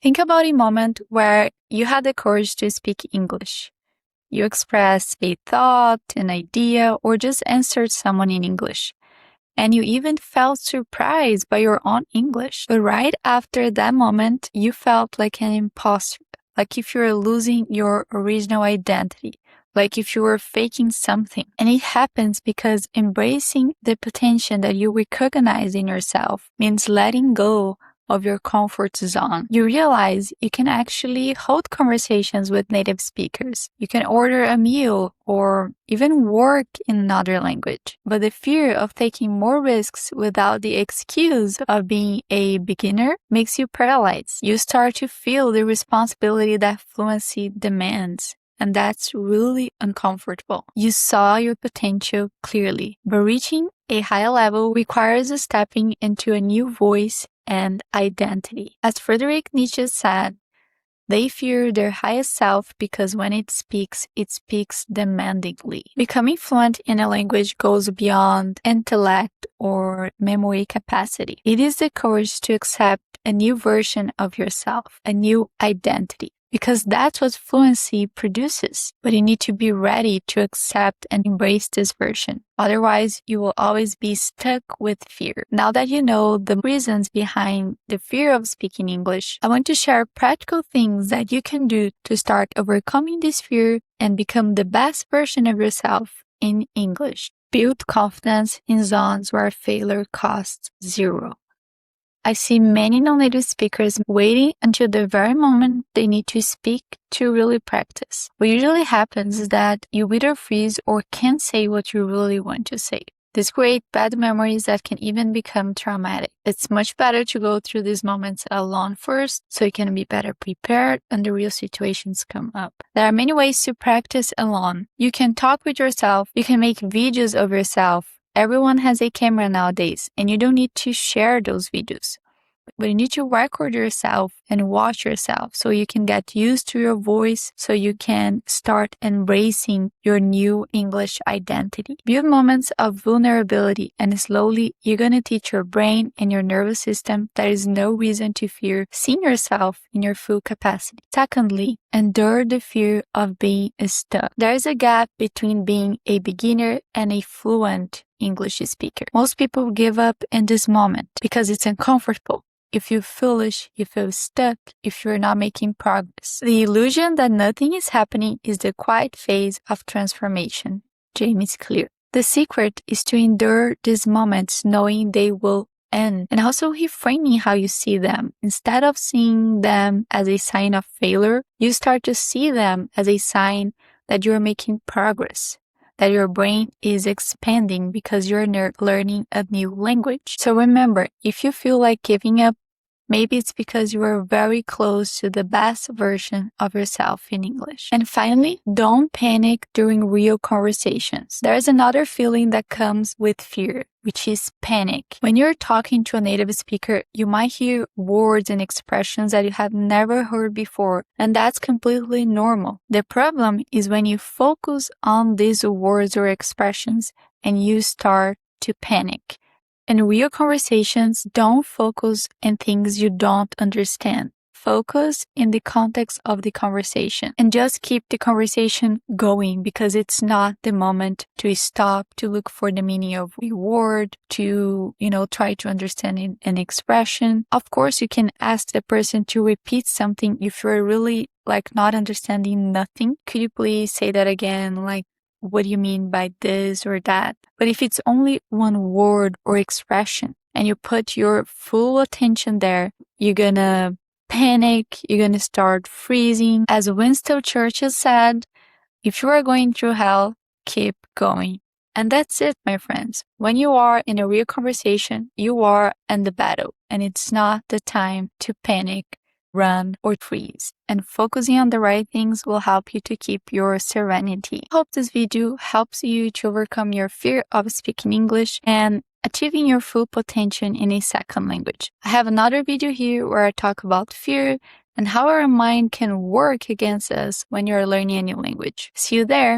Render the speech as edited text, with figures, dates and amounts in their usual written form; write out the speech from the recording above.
Think about a moment where you had the courage to speak English. You expressed a thought, an idea, or just answered someone in English. And you even felt surprised by your own English. But right after that moment, you felt like an imposter, like if you were losing your original identity, like if you were faking something. And it happens because embracing the potential that you recognize in yourself means letting go of your comfort zone. You realize you can actually hold conversations with native speakers. You can order a meal or even work in another language. But the fear of taking more risks without the excuse of being a beginner makes you paralyzed. You start to feel the responsibility that fluency demands. And that's really uncomfortable. You saw your potential clearly, but reaching a higher level requires stepping into a new voice and identity. As Friedrich Nietzsche said, they fear their highest self because when it speaks demandingly. Becoming fluent in a language goes beyond intellect or memory capacity. It is the courage to accept a new version of yourself, a new identity. Because that's what fluency produces. But you need to be ready to accept and embrace this version. Otherwise, you will always be stuck with fear. Now that you know the reasons behind the fear of speaking English, I want to share practical things that you can do to start overcoming this fear and become the best version of yourself in English. Build confidence in zones where failure costs zero. I see many non-native speakers waiting until the very moment they need to speak to really practice. What usually happens is that you either freeze or can't say what you really want to say. This creates bad memories that can even become traumatic. It's much better to go through these moments alone first so you can be better prepared when the real situations come up. There are many ways to practice alone. You can talk with yourself. You can make videos of yourself. Everyone has a camera nowadays, and you don't need to share those videos. But you need to record yourself and watch yourself so you can get used to your voice, so you can start embracing your new English identity. Build moments of vulnerability, and slowly you're going to teach your brain and your nervous system there is no reason to fear seeing yourself in your full capacity. Secondly, endure the fear of being stuck. There is a gap between being a beginner and a fluent English speaker. Most people give up in this moment because it's uncomfortable. You feel foolish, you feel stuck, if you're not making progress. The illusion that nothing is happening is the quiet phase of transformation. James Clear. The secret is to endure these moments knowing they will end, and also reframing how you see them. Instead of seeing them as a sign of failure, you start to see them as a sign that you're making progress, that your brain is expanding because you're learning a new language. So remember, if you feel like giving up, maybe it's because you are very close to the best version of yourself in English. And finally, don't panic during real conversations. There's another feeling that comes with fear, which is panic. When you're talking to a native speaker, you might hear words and expressions that you have never heard before, and that's completely normal. The problem is when you focus on these words or expressions and you start to panic. In real conversations, don't focus on things you don't understand. Focus in the context of the conversation and just keep the conversation going, because it's not the moment to stop to look for the meaning of a word, to, try to understand an expression. Of course, you can ask the person to repeat something if you're really not understanding nothing. Could you please say that again? What do you mean by this or that? But if it's only one word or expression and you put your full attention there, you're gonna panic, you're gonna start freezing. As Winston Churchill said, if you are going through hell, keep going. And that's it, my friends. When you are in a real conversation, you are in the battle, and it's not the time to panic, run, or freeze. And focusing on the right things will help you to keep your serenity. I hope this video helps you to overcome your fear of speaking English and achieving your full potential in a second language. I have another video here where I talk about fear and how our mind can work against us when you're learning a new language. See you there.